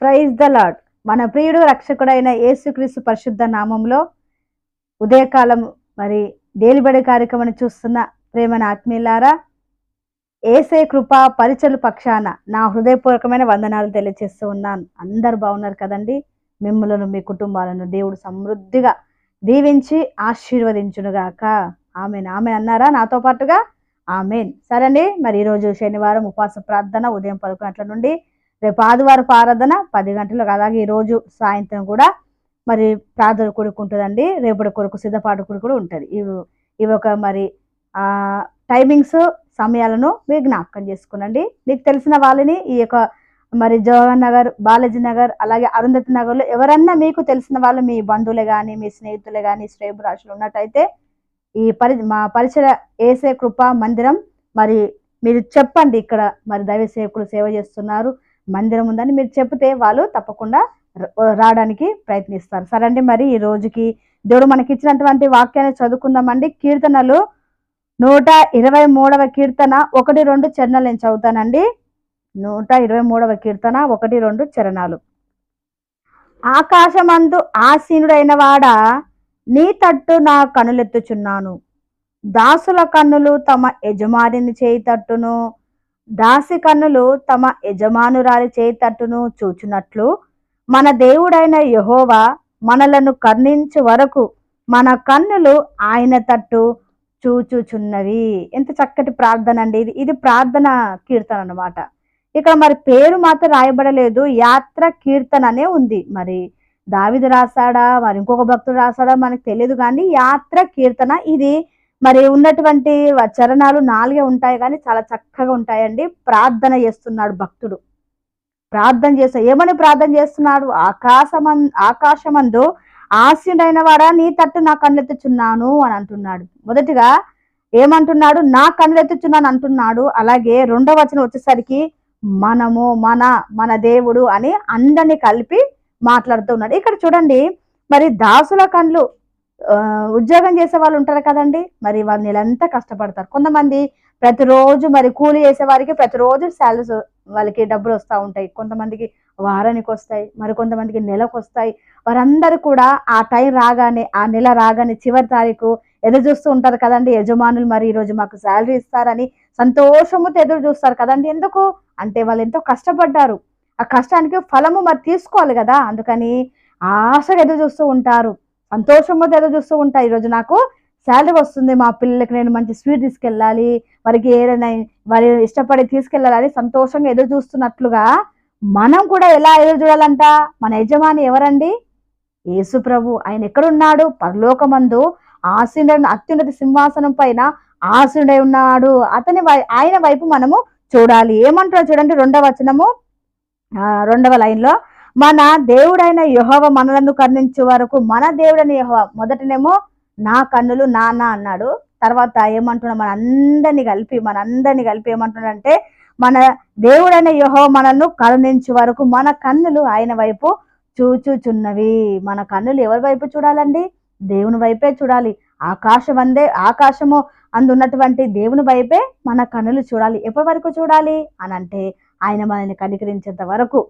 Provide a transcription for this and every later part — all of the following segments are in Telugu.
Praise the lord. మన ప్రియుడు రక్షకుడైన యేసుక్రీస్తు పరిశుద్ధ నామంలో ఉదయకాలం మరి డేలిబడి కార్యక్రమాన్ని చూస్తున్న ప్రేమన ఆత్మీయులారా, ఏసే కృప పరిచలు పక్షాన నా హృదయపూర్వకమైన వందనాలు తెలియజేస్తూ ఉన్నాను. అందరు బాగున్నారు కదండి. మిమ్మలను మీ కుటుంబాలను దేవుడు సమృద్ధిగా దీవించి ఆశీర్వదించునుగాక. ఆమెన్ ఆమెన్ అన్నారా నాతో పాటుగా? ఆమెన్. సరే అండి, మరి ఈరోజు శనివారం ఉపవాస ప్రార్థన ఉదయం 11 గంటల నుండి, రేపు ఆదివారం ఆరాధన 10 గంటలకు, అలాగే ఈరోజు సాయంత్రం కూడా మరి ప్రార్థన కొడుకుంటుందండి. రేపటి కొరకు సిద్ధపాటు కూడా ఉంటుంది. ఇవి ఒక మరి టైమింగ్స్ సమయాలను మీరు జ్ఞాపకం చేసుకునండి. మీకు తెలిసిన వాళ్ళని ఈ యొక్క మరి జవహర్ నగర్, బాలాజీ నగర్, అలాగే అరుంధతి నగర్లో ఎవరన్నా మీకు తెలిసిన వాళ్ళు, మీ బంధువులే కానీ, మీ స్నేహితులే కానీ, శ్రేయభిలాషులు ఉన్నట్టయితే మా పరిసర ఏసే కృప మందిరం మరి మీరు చెప్పండి. ఇక్కడ మరి దైవ సేవకులు సేవ చేస్తున్నారు, మందిరం ఉందని మీరు చెప్తే వాళ్ళు తప్పకుండా రావడానికి ప్రయత్నిస్తారు. సరే అండి, మరి ఈ రోజుకి దేవుడు మనకి ఇచ్చినటువంటి వాక్యాన్ని చదువుకుందామండి. కీర్తనలు 123వ కీర్తన 1-2 చరణాలు నేను చదువుతానండి. 123వ కీర్తన 1-2 చరణాలు. ఆకాశమందు ఆసీనుడైన వాడా, నీ తట్టు నా కనులెత్తుచున్నాను. దాసుల కన్నులు తమ యజమానిని చేయి తట్టును, దాసి కన్నులు తమ యజమానురాలి చేయి తట్టును చూచున్నట్లు మన దేవుడైన యెహోవా మనలను కర్ణించు వరకు మన కన్నులు ఆయన తట్టు చూచుచున్నవి. ఎంత చక్కటి ప్రార్థన అండి ఇది ప్రార్థన కీర్తన అన్నమాట. ఇక్కడ మరి పేరు మాత్రం రాయబడలేదు, యాత్ర కీర్తన అనే ఉంది. మరి దావీదు రాశాడా, మరి ఇంకొక భక్తుడు రాశాడా మనకు తెలియదు, కానీ యాత్ర కీర్తన ఇది. మరి ఉన్నటువంటి చరణాలు 4 ఉంటాయి, కానీ చాలా చక్కగా ఉంటాయండి. ప్రార్థన చేస్తున్నాడు భక్తుడు. ప్రార్థన చేస్తా ఏమని ప్రార్థన చేస్తున్నాడు? ఆకాశమందు ఆసీనుడైన వాడా, నీ తట్టు నా కళ్ళెత్తుచున్నాను అని అంటున్నాడు. మొదటిగా ఏమంటున్నాడు? నా కళ్ళెత్తుచున్నాను అంటున్నాడు. అలాగే 2వ వచనం వచ్చేసరికి మనము, మన దేవుడు అని అందరినీ కలిపి మాట్లాడుతూ ఉన్నాడు. ఇక్కడ చూడండి, మరి దాసుల కళ్ళు, ఉద్యోగం చేసే వాళ్ళు ఉంటారు కదండి, మరి వాళ్ళు నెలంతా కష్టపడతారు. కొంతమంది ప్రతిరోజు మరి కూలి చేసే వారికి ప్రతిరోజు శాలరీస్ వాళ్ళకి డబ్బులు వస్తూ ఉంటాయి. కొంతమందికి వారానికి వస్తాయి, మరి కొంతమందికి నెలకు వస్తాయి. వారందరూ కూడా ఆ టైం రాగానే, ఆ నెల రాగానే చివరి తారీఖు ఎదురు చూస్తూ ఉంటారు కదండి. యజమానులు మరి ఈరోజు మాకు శాలరీ ఇస్తారని సంతోషముతో ఎదురు చూస్తారు కదండి. ఎందుకు అంటే వాళ్ళు ఎంతో కష్టపడ్డారు, ఆ కష్టానికి ఫలము మరి తీసుకోవాలి కదా. అందుకని ఆశగా ఎదురు చూస్తూ ఉంటారు, సంతోషంతో ఎదురు చూస్తూ ఉంటారు. ఈరోజు నాకు శాలరీ వస్తుంది, మా పిల్లలకి నేను మంచి స్వీట్ తీసుకెళ్ళాలి, వారికి ఏదైనా వారి ఇష్టపడి తీసుకెళ్ళాలని సంతోషంగా ఎదురు చూస్తున్నట్లుగా మనం కూడా ఎలా ఎదురు చూడాలంట? మన యజమాని ఎవరండి? యేసు ప్రభు. ఆయన ఎక్కడున్నాడు? పరలోకమందు ఆసీనుడైన అత్యున్నత సింహాసనం పైన ఆసీనుడై ఉన్నాడు. ఆయన వైపు మనము చూడాలి. ఏమంటారో చూడండి, 2వ వచనము 2వ లైన్లో, మన దేవుడైన యెహోవా మనలను కర్ణించే వరకు. మన దేవుడైన యెహోవా, మొదటనేమో నా కన్నులు నాన్న అన్నాడు. తర్వాత ఏమంటున్నా, మనందరినీ కలిపి ఏమంటున్నాడంటే, మన దేవుడైన యెహోవా మనల్ని కరుణించే వరకు మన కన్నులు ఆయన వైపు చూచుచున్నవి. మన కన్నులు ఎవరి వైపు చూడాలండి? దేవుని వైపే చూడాలి. ఆకాశము అందున్నటువంటి దేవుని వైపే మన కన్నులు చూడాలి. ఎప్పటి వరకు చూడాలి అని అంటే, ఆయన మనల్ని కనికరించేంత వరకు,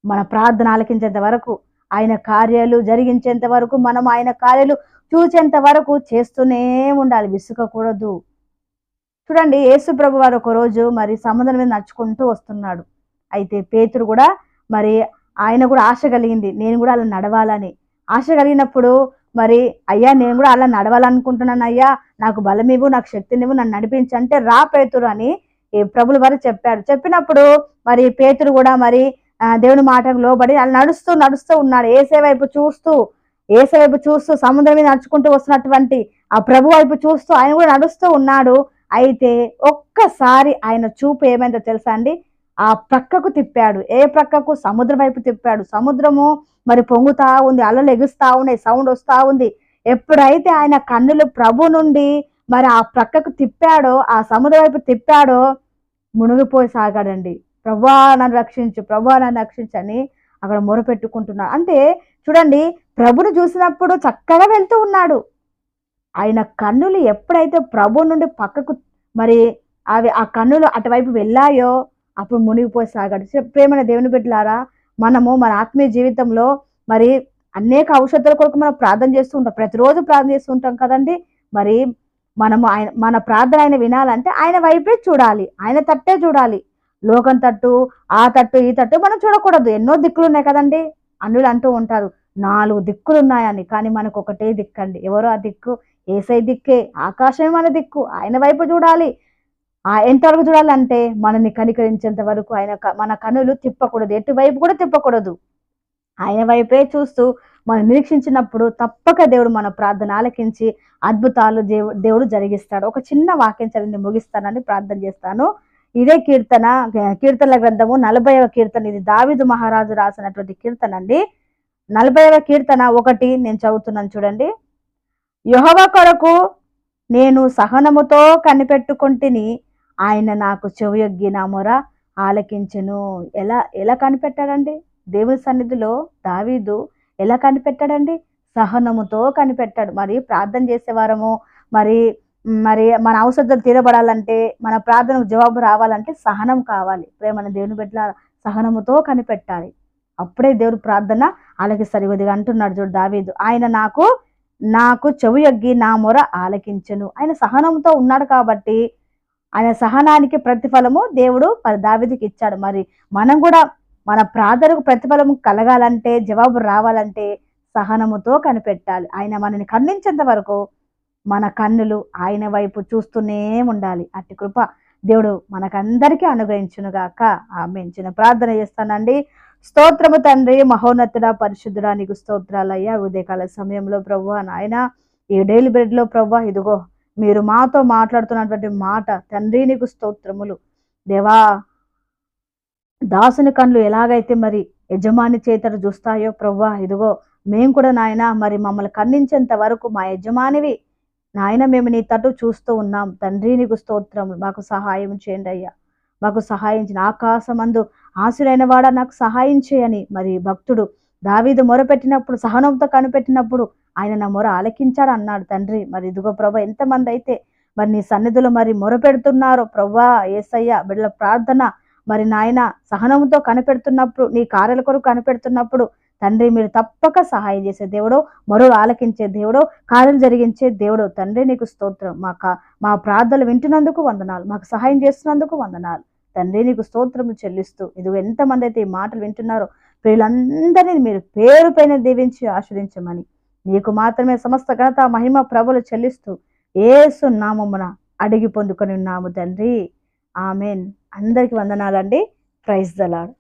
మన ప్రార్థన ఆలకించేంత వరకు, ఆయన కార్యాలు జరిగించేంత వరకు, మనం ఆయన కార్యాలు చూచేంత వరకు చేస్తూనే ఉండాలి, విసుకకూడదు. చూడండి, యేసు ప్రభు వారు ఒక రోజు మరి సముద్రం మీద నడుచుకుంటూ వస్తున్నాడు. అయితే పేతురు కూడా మరి ఆయన కూడా ఆశ కలిగింది, నేను కూడా అలా నడవాలని. ఆశ కలిగినప్పుడు మరి, అయ్యా నేను కూడా అలా నడవాలనుకుంటున్నాను, అయ్యా నాకు బలమివ్వు, నాకు శక్తినివ్వు, నన్ను నడిపించంటే, రా పేతురు అని ప్రభుల వారు చెప్పాడు. చెప్పినప్పుడు మరి పేతురు కూడా మరి దేవుని మాటకు లోబడి అలా నడుస్తూ ఉన్నాడు. ఏసే వైపు చూస్తూ సముద్రం మీద నడుచుకుంటూ వస్తున్నటువంటి ఆ ప్రభు వైపు చూస్తూ ఆయన కూడా నడుస్తూ ఉన్నాడు. అయితే ఒక్కసారి ఆయన చూపు ఏమైందో తెలుసా అండి? ఆ ప్రక్కకు తిప్పాడు. ఏ ప్రక్కకు? సముద్రం వైపు తిప్పాడు. సముద్రము మరి పొంగుతా ఉంది, అలలు ఎగుస్తా ఉన్నాయి, సౌండ్ వస్తా ఉంది. ఎప్పుడైతే ఆయన కన్నులు ప్రభు నుండి మరి ఆ ప్రక్కకు తిప్పాడో, ఆ సముద్రం వైపు తిప్పాడో, మునిగిపోయి సాగాడండి. ప్రభువా నన్ను రక్షించు అని అక్కడ మొరపెట్టుకుంటున్నాడు. అంటే చూడండి, ప్రభును చూసినప్పుడు చక్కగా వెళ్తూ ఉన్నాడు. ఆయన కన్నులు ఎప్పుడైతే ప్రభు నుండి పక్కకు మరి ఆ కన్నులు అటువైపు వెళ్ళాయో, అప్పుడు మునిగిపోయి సాగాడు. ప్రేమైన దేవుని బిడ్డలారా, మనము మన ఆత్మీయ జీవితంలో మరి అనేక ఔషధాల కొరకు మనం ప్రార్థన చేస్తూ ఉంటాం. ప్రతిరోజు ప్రార్థన చేస్తూ ఉంటాం కదండి. మరి మనము మన ప్రార్థన ఆయన వినాలంటే ఆయన వైపే చూడాలి, ఆయన తట్టే చూడాలి. లోకం తట్టు, ఆ తట్టు, ఈ తట్టు మనం చూడకూడదు. ఎన్నో దిక్కులు ఉన్నాయి కదండి. అన్యులు అంటూ ఉంటారు 4 దిక్కులు ఉన్నాయని. కానీ మనకు ఒకటే దిక్కండి. ఎవరో ఆ దిక్కు? యేసయ్య దిక్కే. ఆకాశమే మన దిక్కు. ఆయన వైపు చూడాలి. ఎంతవరకు చూడాలంటే మనల్ని కనికరించేంత వరకు మన కనులు తిప్పకూడదు. ఎటువైపు కూడా తిప్పకూడదు. ఆయన వైపే చూస్తూ మనం నిరీక్షించినప్పుడు తప్పక దేవుడు మన ప్రార్థన ఆలకించి అద్భుతాలు దేవుడు జరిగిస్తాడు. ఒక చిన్న వాక్యం చదివి ముగిస్తానని ప్రార్థన చేస్తాను. ఇదే కీర్తనల గ్రంథము 40వ కీర్తన. ఇది దావీదు మహారాజు రాసినటువంటి కీర్తన అండి. 40వ కీర్తన 1 నేను చదువుతున్నాను చూడండి. యెహోవా కొరకు నేను సహనముతో కనిపెట్టుకొంటిని, ఆయన నాకు చెవియొగ్గి నా మొర ఆలకించెను. ఎలా ఎలా కనిపెట్టాడండి? దేవుని సన్నిధిలో దావీదు ఎలా కనిపెట్టాడండి? సహనముతో కనిపెట్టాడు. మరి ప్రార్థన చేసేవారము, మరి మరి మన అవసరాలు తీరబడాలంటే, మన ప్రార్థనకు జవాబు రావాలంటే సహనం కావాలి. ప్రేమను దేవుని బిడ్డలారా, సహనముతో కనిపెట్టాలి. అప్పుడే దేవుడు ప్రార్థన ఆలకిస్తాడు. ఇదిగా అంటున్నాడు చూడు దావీదు, ఆయన నాకు చెవియొగ్గి నా మొర ఆలకించెను. ఆయన సహనంతో ఉన్నాడు కాబట్టి ఆయన సహనానికి ప్రతిఫలము దేవుడు దావీదుకి ఇచ్చాడు. మరి మనం కూడా మన ప్రార్థనకు ప్రతిఫలం కలగాలంటే, జవాబు రావాలంటే సహనముతో కనిపెట్టాలి. ఆయన మనల్ని ఖండించేంత వరకు మన కన్నులు ఆయన వైపు చూస్తూనే ఉండాలి. అట్టి కృప దేవుడు మనకందరికీ అనుగ్రహించునుగాక. ఆమేన్. చిన్న ప్రార్థన చేస్తానండి. స్తోత్రము తండ్రి, మహోన్నతుడా, పరిశుద్ధుడా, నీకు స్తోత్రాలయ్యా. ఉదయకాల సమయంలో ప్రభువా నాయన ఈ డైలీ బ్రెడ్ లో ప్రభువా ఇదిగో మీరు మాతో మాట్లాడుతున్నటువంటి మాట తండ్రి నీకు స్తోత్రములు. దేవా, దాసుని కళ్ళు ఎలాగైతే మరి యజమాని చేతను చూస్తాయో ప్రభువా ఇదిగో మేము కూడా నాయన మరి మమ్మల్ని ఖండించేంత వరకు మా యజమానివి నాయన మేము నీ తట్టు చూస్తూ ఉన్నాం. తండ్రి నీకు స్తోత్రములు. మాకు సహాయం చేయండి అయ్యా. మాకు సహాయించిన ఆకాశమందు ఆశులైన వాడా నాకు సహాయం చేయని మరి భక్తుడు దావీదు మొరపెట్టినప్పుడు, సహనంతో కనిపెట్టినప్పుడు ఆయన నా మొర ఆలకించాడు అన్నాడు తండ్రి. మరి ఇదిగో ప్రభా, ఎంతమంది అయితే మరి నీ సన్నిధిలో మరి మొరపెడుతున్నారో ప్రభా యేసయ్య, బిడ్డల ప్రార్థన మరి నాయన సహనంతో కనిపెడుతున్నప్పుడు, నీ కార్యాల కొరకు కనిపెడుతున్నప్పుడు తండ్రి మీరు తప్పక సహాయం చేసే దేవుడు, మొరలు ఆలకించే దేవుడు, కార్యం జరిగించే దేవుడు. తండ్రి నీకు స్తోత్రం. మా ప్రార్థనలు వింటున్నందుకు వందనాలు, మాకు సహాయం చేస్తున్నందుకు వందనాలు. తండ్రి నీకు స్తోత్రము చెల్లిస్తూ ఇదిగో ఎంతమంది అయితే ఈ మాటలు వింటున్నారో ప్రియులందరినీ మీరు పేరు పైన దీవించి ఆశ్రయించమని నీకు మాత్రమే సమస్త ఘనత మహిమ ప్రభులు చెల్లిస్తూ యేసు నామమున అడిగి పొందుకొని ఉన్నాము తండ్రి. ఆమెన్. అందరికి వందనాలండి. Praise the lord.